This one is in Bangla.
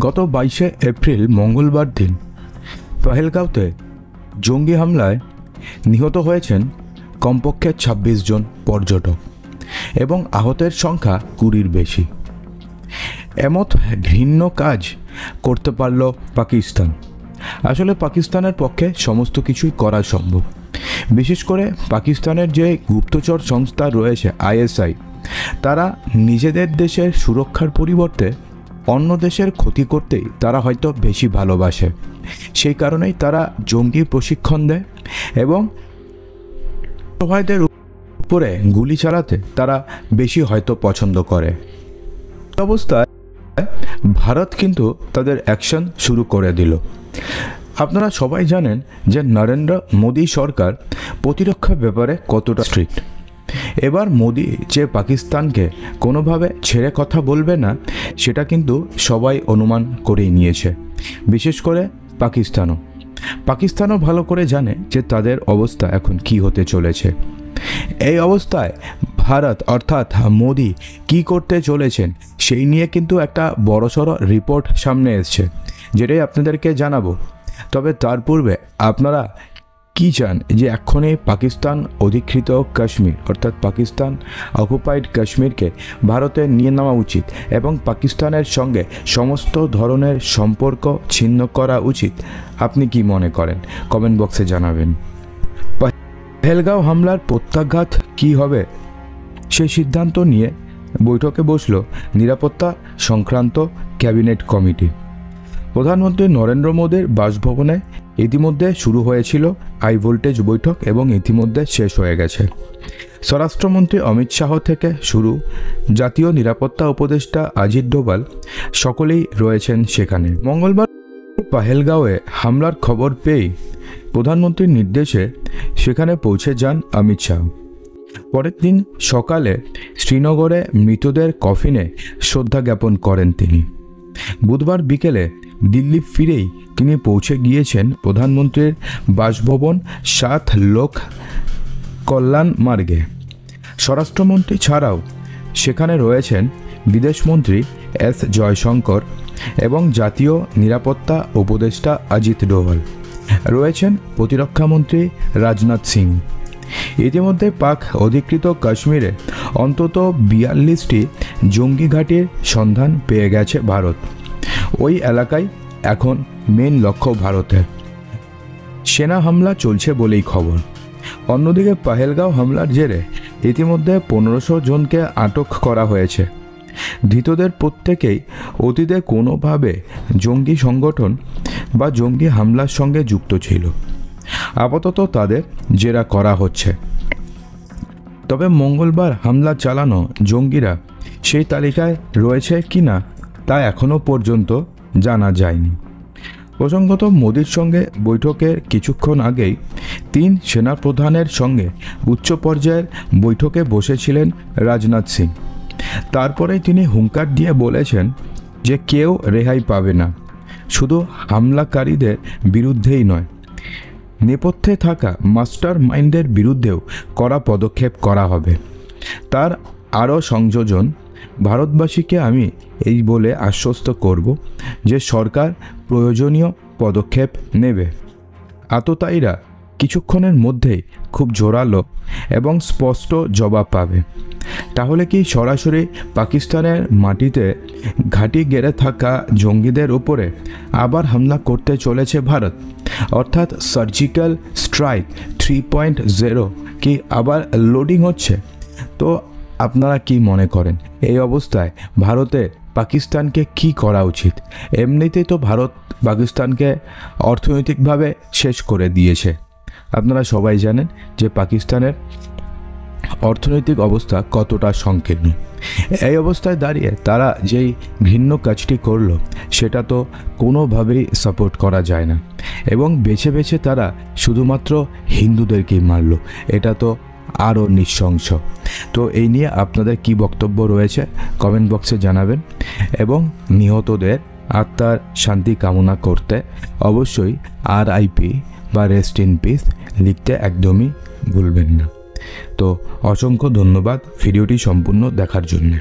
গত 22শে এপ্রিল মঙ্গলবার দিন পহেলগাঁওতে জঙ্গি হামলায় নিহত হয়েছেন কমপক্ষে ২৬ জন পর্যটক এবং আহতের সংখ্যা ২০-র বেশি। এমত ঘৃণ্য কাজ করতে পারল পাকিস্তান। আসলে পাকিস্তানের পক্ষে সমস্ত কিছুই করা সম্ভব। বিশেষ করে পাকিস্তানের যে গুপ্তচর সংস্থা রয়েছে ISI, তারা নিজেদের দেশের সুরক্ষার পরিবর্তে অন্য দেশের ক্ষতি করতেই তারা হয়তো বেশি ভালোবাসে। সেই কারণেই তারা জঙ্গি প্রশিক্ষণ দেয় এবং ভাইদের উপরে গুলি চালাতে তারা বেশি হয়তো পছন্দ করে। অবস্থায় ভারত কিন্তু তাদের অ্যাকশন শুরু করে দিল। আপনারা সবাই জানেন যে নরেন্দ্র মোদী সরকার প্রতিরক্ষা ব্যাপারে কতটা স্ট্রিক্ট। এবার মোদী যে পাকিস্তানকে কোনোভাবে ছেড়ে কথা বলবে না, সেটা কিন্তু সবাই অনুমান করেই নিয়েছে। বিশেষ করে পাকিস্তানও ভালো করে জানে যে তাদের অবস্থা এখন কি হতে চলেছে। এই অবস্থায় ভারত অর্থাৎ মোদী কি করতে চলেছেন সেই নিয়ে কিন্তু একটা বড়সড় রিপোর্ট সামনে এসছে, যেটাই আপনাদেরকে জানাবো। তবে তার পূর্বে আপনারা কি চান যে এক্ষুনি পাকিস্তান অধিকৃত কাশ্মীর অর্থাৎ পাকিস্তান অকুপাইড কাশ্মীরকে ভারতের নিয়ে নেওয়া উচিত এবং পাকিস্তানের সঙ্গে সমস্ত ধরনের সম্পর্ক ছিন্ন করা উচিত? আপনি কি মনে করেন? কমেন্ট বক্সে জানাবেন। পহেলগাঁও হামলার প্রত্যাঘাত কী হবে সেই সিদ্ধান্ত নিয়ে বৈঠকে বসল নিরাপত্তা সংক্রান্ত ক্যাবিনেট কমিটি। প্রধানমন্ত্রী নরেন্দ্র মোদীর বাসভবনে ইতিমধ্যে শুরু হয়েছিল হাই ভোল্টেজ বৈঠক এবং ইতিমধ্যে শেষ হয়ে গেছে। স্বরাষ্ট্রমন্ত্রী অমিত শাহ থেকে শুরু জাতীয় নিরাপত্তা উপদেষ্টা অজিত ডোভাল সকলেই রয়েছেন সেখানে। মঙ্গলবার পহেলগাঁওয়ে হামলার খবর পেয়েই প্রধানমন্ত্রীর নির্দেশে সেখানে পৌঁছে যান অমিত শাহ। পরের দিন সকালে শ্রীনগরে মৃতদের কফিনে শ্রদ্ধা জ্ঞাপন করেন তিনি। বুধবার বিকেলে দিল্লি ফিরেই তিনি পৌঁছে গিয়েছেন প্রধানমন্ত্রীর বাসভবন ৭ লোক কল্যাণ মার্গে। স্বরাষ্ট্রমন্ত্রী ছাড়াও সেখানে রয়েছেন বিদেশমন্ত্রী এস জয়শঙ্কর এবং জাতীয় নিরাপত্তা উপদেষ্টা অজিত ডোভাল, রয়েছেন প্রতিরক্ষামন্ত্রী রাজনাথ সিং। ইতিমধ্যে পাক অধিকৃত কাশ্মীরে অন্তত ৪২টি জঙ্গি ঘাঁটির সন্ধান পেয়ে গেছে ভারত। ওই এলাকায় এখন মেন লক্ষ্য ভারতের। সেনা হামলা চলছে বলেই খবর। অন্যদিকে পহেলগাঁও হামলার জেরে ইতিমধ্যে ১৫০০ জনকে আটক করা হয়েছে। ধৃতদের প্রত্যেকেই অতীতে কোনোভাবে জঙ্গি সংগঠন বা জঙ্গি হামলার সঙ্গে যুক্ত ছিল। আপাতত তাদের জেরা করা হচ্ছে। তবে মঙ্গলবার হামলা চালানো জঙ্গিরা সেই তালিকায় রয়েছে কিনা তা এখনও পর্যন্ত জানা যায়নি। প্রসঙ্গত, মোদির সঙ্গে বৈঠকের কিছুক্ষণ আগেই ৩ সেনাপ্রধানের সঙ্গে উচ্চ পর্যায়ের বৈঠকে বসেছিলেন রাজনাথ সিং। তারপরেই তিনি হুঙ্কার দিয়ে বলেছেন যে কেউ রেহাই পাবে না, শুধু হামলাকারীদের বিরুদ্ধেই নয়, নেপথ্যে থাকা মাস্টার মাইন্ডের বিরুদ্ধেও কড়া পদক্ষেপ করা হবে। তার আরও সংযোজন, ভারতবাসীকে আমি এই বলে আশ্বস্ত করব যে সরকার প্রয়োজনীয় পদক্ষেপ নেবে। আততায়ীরা কিছুক্ষণের মধ্যেই খুব জোরালো এবং স্পষ্ট জবাব পাবে। তাহলে কি সরাসরি পাকিস্তানের মাটিতে ঘাঁটি গেড়ে থাকা জঙ্গিদের উপরে আবার হামলা করতে চলেছে ভারত? অর্থাৎ সার্জিক্যাল স্ট্রাইক 3.0 কি আবার লোডিং হচ্ছে? তো আপনারা কি মনে করেন এই অবস্থায় ভারতে পাকিস্তানকে কি করা উচিত? এমনিতেই তো ভারত পাকিস্তানকে অর্থনৈতিকভাবে শেষ করে দিয়েছে। আপনারা সবাই জানেন যে পাকিস্তানের অর্থনৈতিক অবস্থা কতটা সংকীর্ণ। এই অবস্থায় দাঁড়িয়ে তারা যেই ঘৃণ্য কাজটি করলো সেটা তো কোনোভাবেই সাপোর্ট করা যায় না এবং বেছে বেছে তারা শুধুমাত্র হিন্দুদেরকেই মারল। এটা তো আরও নৃশংস। তো এই নিয়ে আপনাদের কি বক্তব্য রয়েছে কমেন্ট বক্সে জানাবেন এবং নিহতদের আত্মার শান্তি কামনা করতে অবশ্যই RIP বা রেস্ট ইন পিস লিখতে একদমই ভুলবেন না। তো অসংখ্য ধন্যবাদ ভিডিওটি সম্পূর্ণ দেখার জন্য।